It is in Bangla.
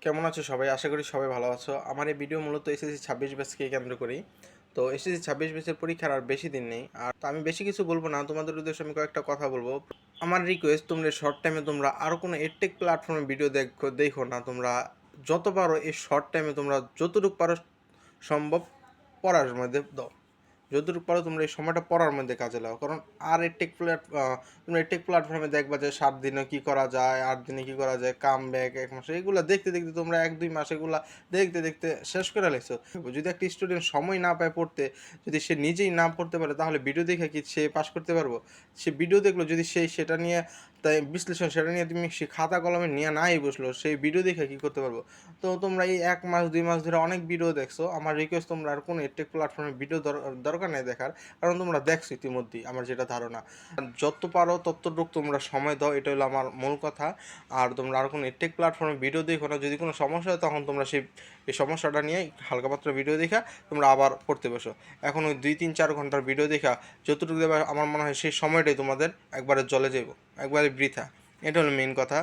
কেমন আছো সবাই? আশা করি সবাই ভালো আছো। আমার এই ভিডিও মূলত এসএসসি 26 ব্যাচকে কেন্দ্র করেই। তো এসএসসি 26 ব্যাচের পরীক্ষার আর বেশি দিন নেই। আর তো আমি বেশি কিছু বলবো না, তোমাদের উদ্দেশ্যে আমি কয়েকটা কথা বলবো। আমার রিকোয়েস্ট, তোমরা শর্ট টাইমে তোমরা আরও কোনো এডটেক প্ল্যাটফর্মে ভিডিও দেখো না। তোমরা যত পারো এই শর্ট টাইমে তোমরা যতটুকু পারো সম্ভব পড়ার মধ্যে দাও। যতটুকু পারো তোমরা এই সময়টা পড়ার মধ্যে কাজে লাগাও। কারণ আর তোমরা টেক প্ল্যাটফর্মে দেখবা যে 7 দিনে কী করা যায়, 8 দিনে কী করা যায়, কাম ব্যাক 1 মাসে, এগুলো দেখতে দেখতে তোমরা 1-2 মাস এগুলা দেখতে দেখতে শেষ করে লেছো। যদি একটা স্টুডেন্ট সময় না পায় পড়তে, যদি সে নিজেই না পড়তে পারে, তাহলে ভিডিও দেখে কি সে পাস করতে পারবো? সে ভিডিও দেখলো, যদি সেটা নিয়ে তাই বিশ্লেষণ, সেটা নিয়ে তুমি সে খাতা কলমে নিয়ে নাই বসলো, সেই ভিডিও দেখে কী করতে পারবো? তো তোমরা এই 1 মাস 2 মাস ধরে অনেক ভিডিও দেখছো। আমার রিকোয়েস্ট, তোমরা আর কোনো টেক প্ল্যাটফর্মে ভিডিও দরকার নেই দেখার। কারণ তোমরা দেখছো ইতিমধ্যেই, আমার যেটা ধারণা। যত পারো ততটুকু তোমরা সময় দাও, এটা হলো আমার মূল কথা। আর তোমরা আর কোনো টেক প্ল্যাটফর্মে ভিডিও দেখো না। যদি কোনো সমস্যা হয় তখন তোমরা এই সমস্যাটা নিয়ে হালকা পাতলা ভিডিও দেখা তোমরা আবার পড়তে বসো। এখন ওই 2-3-4 ঘন্টার ভিডিও দেখা যতটুকু দেবে, আমার মনে হয় সেই সময়টাই তোমাদের একবারে জলে যাবো, একবারে বৃথা। এটা হলো মেইন কথা।